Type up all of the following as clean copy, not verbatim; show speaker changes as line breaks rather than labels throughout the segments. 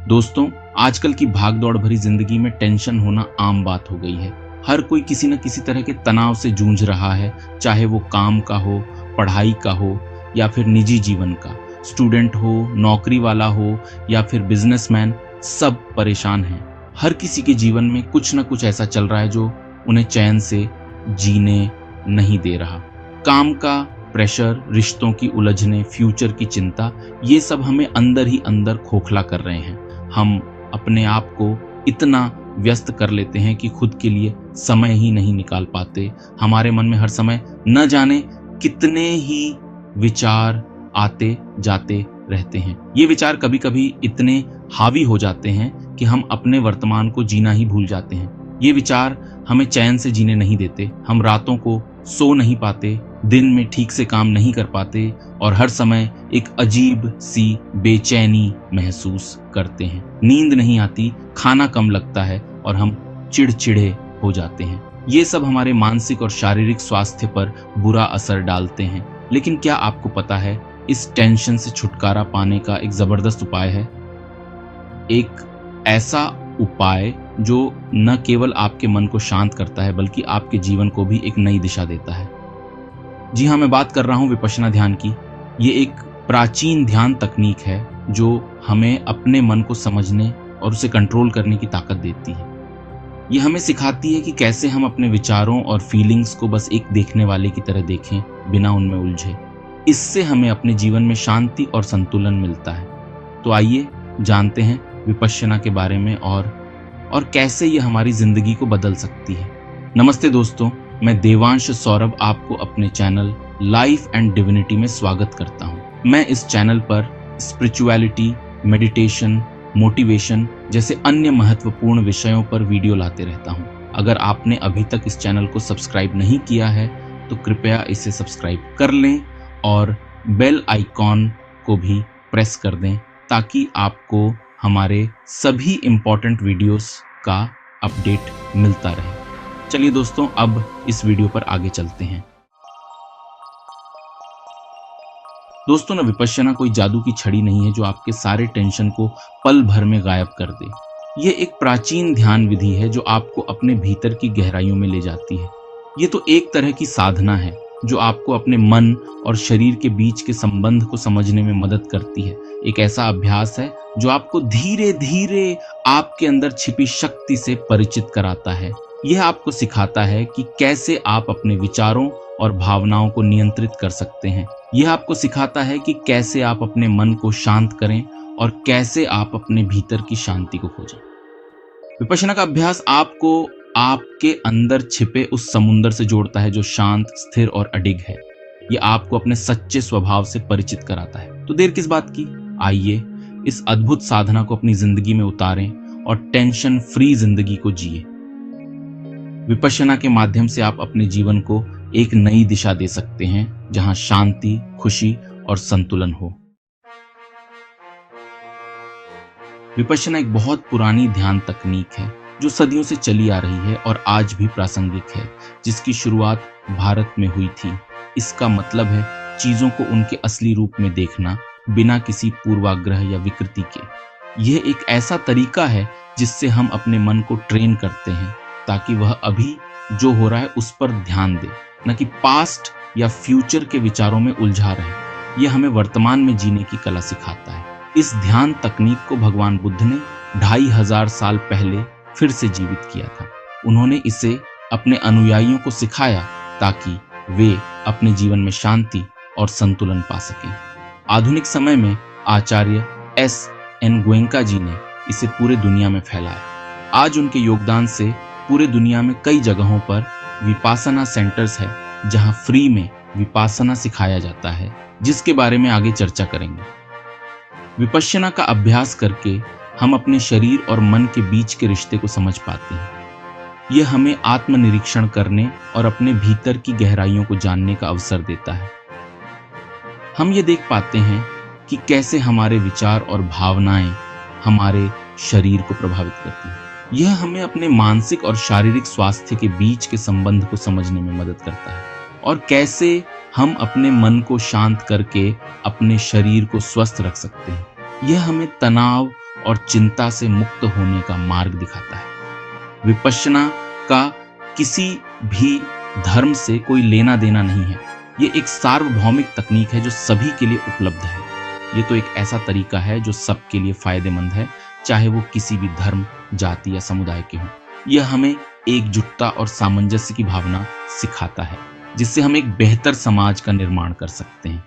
दोस्तों, आजकल की भागदौड़ भरी जिंदगी में टेंशन होना आम बात हो गई है। हर कोई किसी न किसी तरह के तनाव से जूझ रहा है, चाहे वो काम का हो, पढ़ाई का हो या फिर निजी जीवन का। स्टूडेंट हो, नौकरी वाला हो या फिर बिजनेसमैन, सब परेशान हैं। हर किसी के जीवन में कुछ न कुछ ऐसा चल रहा है जो उन्हें चैन से जीने नहीं दे रहा। काम का प्रेशर, रिश्तों की उलझने, फ्यूचर की चिंता, ये सब हमें अंदर ही अंदर खोखला कर रहे हैं। हम अपने आप को इतना व्यस्त कर लेते हैं कि खुद के लिए समय ही नहीं निकाल पाते। हमारे मन में हर समय न जाने कितने ही विचार आते जाते रहते हैं। ये विचार कभी कभी इतने हावी हो जाते हैं कि हम अपने वर्तमान को जीना ही भूल जाते हैं। ये विचार हमें चैन से जीने नहीं देते। हम रातों को सो नहीं पाते, दिन में ठीक से काम नहीं कर पाते और हर समय एक अजीब सी बेचैनी महसूस करते हैं। नींद नहीं आती, खाना कम लगता है और हम चिड़चिड़े हो जाते हैं। ये सब हमारे मानसिक और शारीरिक स्वास्थ्य पर बुरा असर डालते हैं। लेकिन क्या आपको पता है, इस टेंशन से छुटकारा पाने का एक जबरदस्त उपाय है। एक ऐसा उपाय जो न केवल आपके मन को शांत करता है बल्कि आपके जीवन को भी एक नई दिशा देता है। जी हाँ, मैं बात कर रहा हूँ विपश्यना ध्यान की। ये एक प्राचीन ध्यान तकनीक है जो हमें अपने मन को समझने और उसे कंट्रोल करने की ताकत देती है। ये हमें सिखाती है कि कैसे हम अपने विचारों और फीलिंग्स को बस एक देखने वाले की तरह देखें, बिना उनमें उलझे। इससे हमें अपने जीवन में शांति और संतुलन मिलता है। तो आइए जानते हैं विपश्यना के बारे में और कैसे ये हमारी जिंदगी को बदल सकती है। नमस्ते दोस्तों, मैं देवांश सौरभ आपको अपने चैनल लाइफ एंड डिविनिटी में स्वागत करता हूँ। मैं इस चैनल पर स्पिरिचुअलिटी, मेडिटेशन, मोटिवेशन जैसे अन्य महत्वपूर्ण विषयों पर वीडियो लाते रहता हूँ। अगर आपने अभी तक इस चैनल को सब्सक्राइब नहीं किया है तो कृपया इसे सब्सक्राइब कर लें और बेल आइकॉन को भी प्रेस कर दें ताकि आपको हमारे सभी इम्पोर्टेंट वीडियोस का अपडेट मिलता रहे। चलिए दोस्तों, अब इस वीडियो पर आगे चलते हैं। दोस्तों, ना विपश्यना कोई जादू की छड़ी नहीं है जो आपके सारे टेंशन को पल भर में गायब कर दे। ये एक प्राचीन ध्यान विधि है जो आपको अपने भीतर की गहराइयों में ले जाती है। ये तो एक तरह की साधना है जो आपको अपने मन और शरीर के बीच के संबंध को समझने में मदद करती है। एक ऐसा अभ्यास है जो आपको धीरे धीरे आपके अंदर छिपी शक्ति से परिचित कराता है। यह आपको सिखाता है कि कैसे आप अपने विचारों और भावनाओं को नियंत्रित कर सकते हैं। यह आपको सिखाता है कि कैसे आप अपने मन को शांत करें और कैसे आप अपने भीतर की शांति को खोजें। विपश्यना का अभ्यास आपको आपके अंदर छिपे उस समुंदर से जोड़ता है जो शांत, स्थिर और अडिग है। यह आपको अपने सच्चे स्वभाव से परिचित कराता है। तो देर किस बात की, आइए इस अद्भुत साधना को अपनी जिंदगी में उतारें और टेंशन फ्री जिंदगी को जिए। विपश्यना के माध्यम से आप अपने जीवन को एक नई दिशा दे सकते हैं जहां शांति, खुशी और संतुलन हो। विपश्यना एक बहुत पुरानी ध्यान तकनीक है जो सदियों से चली आ रही है और आज भी प्रासंगिक है, जिसकी शुरुआत भारत में हुई थी। इसका मतलब है चीजों को उनके असली रूप में देखना, बिना किसी पूर्वाग्रह या विकृति के। यह एक ऐसा तरीका है जिससे हम अपने मन को ट्रेन करते हैं ताकि वह अभी जो हो रहा है उस पर ध्यान दे, न कि पास्ट या फ्यूचर के विचारों में उलझा रहे। यह हमें वर्तमान में जीने की कला सिखाता है। इस ध्यान तकनीक को भगवान बुद्ध ने 2500 साल पहले फिर से जीवित किया था। उन्होंने इसे अपने अनुयायियों को सिखाया ताकि वे अपने जीवन में शांति और संतुलन पा सकें। आधुनिक समय में आचार्य S.N. गोएंका जी ने इसे पूरे दुनिया में फैलाया। आज उनके योगदान से पूरे दुनिया में कई जगहों पर विपासना सेंटर्स है जहां फ्री में विपासना सिखाया जाता है, जिसके बारे में आगे चर्चा करेंगे। विपश्यना का अभ्यास करके हम अपने शरीर और मन के बीच के रिश्ते को समझ पाते हैं। यह हमें आत्मनिरीक्षण करने और अपने भीतर की गहराइयों को जानने का अवसर देता है। हम ये देख पाते हैं कि कैसे हमारे विचार और भावनाएं हमारे शरीर को प्रभावित करती हैं। यह हमें अपने मानसिक और शारीरिक स्वास्थ्य के बीच के संबंध को समझने में मदद करता है और कैसे हम अपने मन को शांत करके अपने शरीर को स्वस्थ रख सकते हैं। यह हमें तनाव और चिंता से मुक्त होने का मार्ग दिखाता है। विपश्यना का किसी भी धर्म से कोई लेना देना नहीं है। ये एक सार्वभौमिक तकनीक है जो सभी के लिए उपलब्ध है। ये तो एक ऐसा तरीका है जो सबके लिए फायदेमंद है, चाहे वो किसी भी धर्म, जाति या समुदाय के हों। यह हमें एकजुटता और सामंजस्य की भावना सिखाता है, जिससे हम एक बेहतर समाज का निर्माण कर सकते हैं।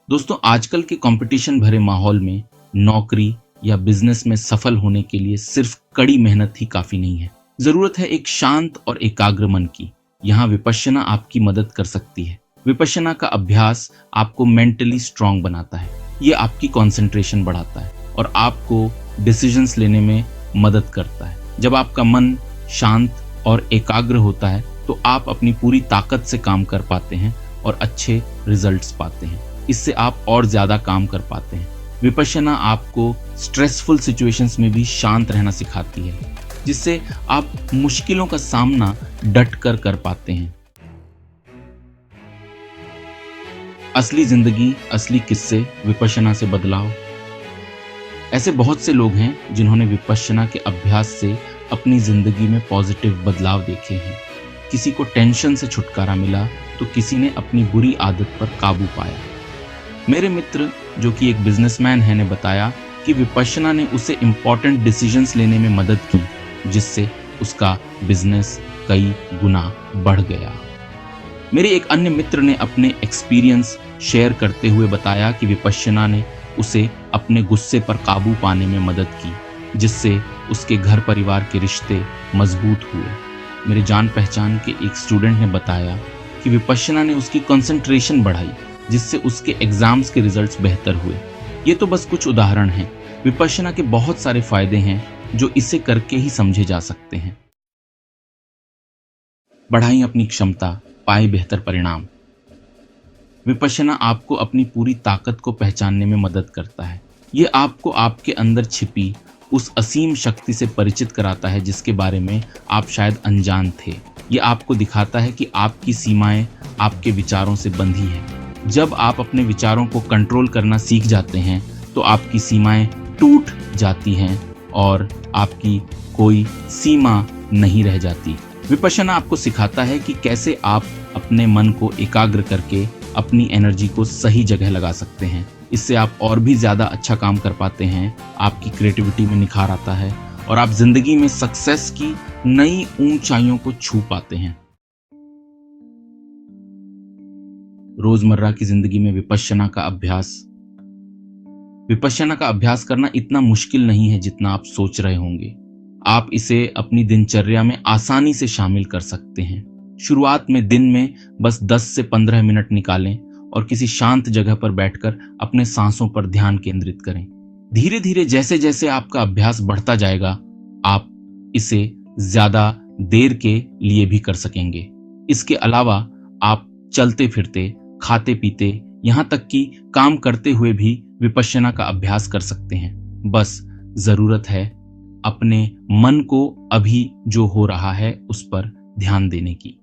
दोस्तों, आजकल के कंपटीशन भरे माहौल में नौकरी या बिजनेस में सफल होने के लिए सिर्फ कड़ी मेहनत ही काफी नहीं है। जरूरत है एक शांत और एकाग्र मन की। यहाँ विपश्यना आपकी मदद कर सकती है। विपश्यना का अभ्यास आपको मेंटली स्ट्रांग बनाता है। ये आपकी कंसंट्रेशन बढ़ाता है और आपको डिसीजंस लेने में मदद करता है। जब आपका मन शांत और एकाग्र होता है तो आप अपनी पूरी ताकत से काम कर पाते हैं और अच्छे रिजल्ट्स पाते हैं। इससे आप और ज्यादा काम कर पाते हैं। विपश्यना आपको स्ट्रेसफुल सिचुएशंस में भी शांत रहना सिखाती है, जिससे आप मुश्किलों का सामना डट कर पाते हैं। असली जिंदगी, असली किस्से, विपश्यना से बदलाव। ऐसे बहुत से लोग हैं जिन्होंने विपश्यना के अभ्यास से अपनी जिंदगी में पॉजिटिव बदलाव देखे हैं। किसी को टेंशन से छुटकारा मिला तो किसी ने अपनी बुरी आदत पर काबू पाया। मेरे मित्र जो कि एक बिजनेसमैन है ने बताया कि विपश्यना ने उसे इम्पोर्टेंट डिसीजंस लेने में मदद की, जिससे उसका बिजनेस कई गुना बढ़ गया। मेरे एक अन्य मित्र ने अपने एक्सपीरियंस शेयर करते हुए बताया कि विपश्यना ने उसे अपने गुस्से पर काबू पाने में मदद की, जिससे उसके घर परिवार के रिश्ते मजबूत हुए। मेरे जान पहचान के एक स्टूडेंट ने बताया कि विपश्यना ने उसकी कंसंट्रेशन बढ़ाई, जिससे उसके एग्जाम्स के रिजल्ट्स बेहतर हुए। ये तो बस कुछ उदाहरण हैं। विपश्यना के बहुत सारे फायदे हैं जो इसे करके ही समझे जा सकते हैं। बढ़ाई अपनी क्षमता, पाए बेहतर परिणाम। विपश्यना आपको अपनी पूरी ताकत को पहचानने में मदद करता है। ये आपको आपके अंदर छिपी उस असीम शक्ति से परिचित कराता है जिसके बारे में आप शायद अनजान थे। ये आपको दिखाता है कि आपकी सीमाएं आपके विचारों से बंधी हैं। जब आप अपने विचारों को कंट्रोल करना सीख जाते हैं तो आपकी सीमाएं टूट जाती हैं और आपकी कोई सीमा नहीं रह जाती। विपश्यना आपको सिखाता है कि कैसे आप अपने मन को एकाग्र करके अपनी एनर्जी को सही जगह लगा सकते हैं। इससे आप और भी ज़्यादा अच्छा काम कर पाते हैं, आपकी क्रिएटिविटी में निखार आता है और आप जिंदगी में सक्सेस की नई ऊंचाइयों को छू पाते हैं। रोजमर्रा की जिंदगी में विपश्यना का अभ्यास करना इतना मुश्किल नहीं है जितना आप सोच रहे होंगे। आप इसे अपनी दिनचर्या में आसानी से शामिल कर सकते हैं। शुरुआत में दिन में बस 10 से 15 मिनट निकालें और किसी शांत जगह पर बैठकर अपने सांसों पर ध्यान केंद्रित करें। धीरे धीरे जैसे जैसे आपका अभ्यास बढ़ता जाएगा, आप इसे ज्यादा देर के लिए भी कर सकेंगे। इसके अलावा आप चलते फिरते, खाते पीते, यहाँ तक कि काम करते हुए भी विपश्यना का अभ्यास कर सकते हैं। बस जरूरत है अपने मन को अभी जो हो रहा है उस पर ध्यान देने की।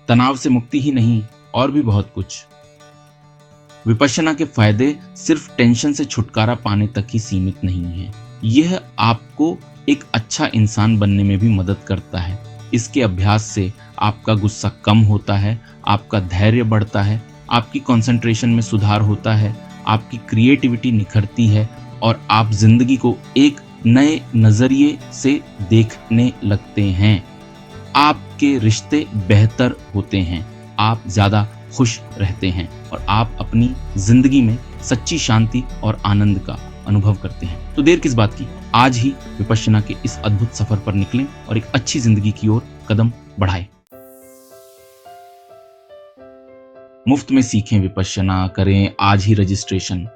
तनाव से मुक्ति ही नहीं, और भी बहुत कुछ। विपश्यना के फायदे सिर्फ टेंशन से छुटकारा पाने तक ही सीमित नहीं है। यह आपको एक अच्छा इंसान बनने में भी मदद करता है। इसके अभ्यास से आपका गुस्सा कम होता है, आपका धैर्य बढ़ता है, आपकी कंसंट्रेशन में सुधार होता है, आपकी क्रिएटिविटी निखरती है और आप जिंदगी को एक नए नजरिए से देखने लगते हैं। आपके रिश्ते बेहतर होते हैं, आप ज्यादा खुश रहते हैं और आप अपनी जिंदगी में सच्ची शांति और आनंद का अनुभव करते हैं। तो देर किस बात की, आज ही विपश्यना के इस अद्भुत सफर पर निकलें और एक अच्छी जिंदगी की ओर कदम बढ़ाएं। मुफ्त में सीखें विपश्यना, करें आज ही रजिस्ट्रेशन।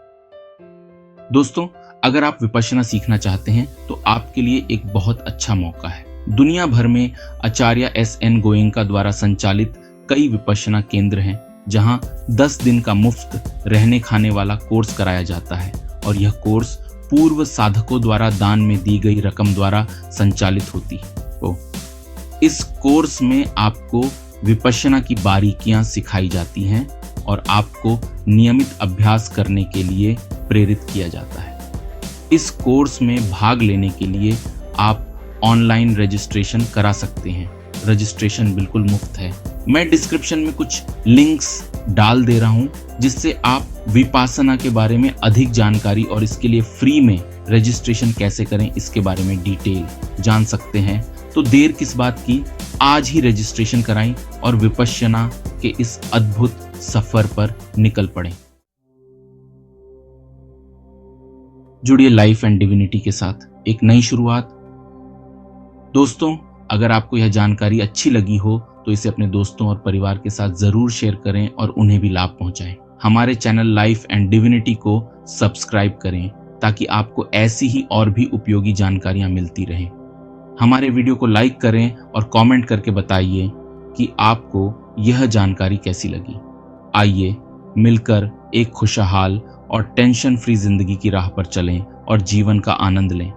दोस्तों, अगर आप विपश्यना सीखना चाहते हैं तो आपके लिए एक बहुत अच्छा मौका है। दुनिया भर में आचार्य S.N. गोयंका द्वारा संचालित कई विपश्यना केंद्र हैं जहां 10 दिन का मुफ्त रहने खाने वाला कोर्स कराया जाता है और यह कोर्स पूर्व साधकों द्वारा दान में दी गई रकम द्वारा संचालित होती है। इस कोर्स में आपको विपश्यना की बारीकियां सिखाई जाती हैं और आपको नियमित अभ्यास करने के लिए प्रेरित किया जाता है। इस कोर्स में भाग लेने के लिए आप ऑनलाइन रजिस्ट्रेशन करा सकते हैं। रजिस्ट्रेशन बिल्कुल मुफ्त है। मैं डिस्क्रिप्शन में कुछ लिंक्स डाल दे रहा हूं जिससे आप विपासना के बारे में अधिक जानकारी और इसके लिए फ्री में रजिस्ट्रेशन कैसे करें इसके बारे में डिटेल जान सकते हैं। तो देर किस बात की, आज ही रजिस्ट्रेशन कराएं और विपश्यना के इस अद्भुत सफर पर निकल पड़ें। जुड़िए लाइफ एंड डिविनिटी के साथ एक नई शुरुआत। दोस्तों, अगर आपको यह जानकारी अच्छी लगी हो तो इसे अपने दोस्तों और परिवार के साथ जरूर शेयर करें और उन्हें भी लाभ पहुंचाएं। हमारे चैनल लाइफ एंड डिविनिटी को सब्सक्राइब करें ताकि आपको ऐसी ही और भी उपयोगी जानकारियां मिलती रहें। हमारे वीडियो को लाइक करें और कमेंट करके बताइए कि आपको यह जानकारी कैसी लगी। आइए मिलकर एक खुशहाल और टेंशन फ्री जिंदगी की राह पर चलें और जीवन का आनंद लें।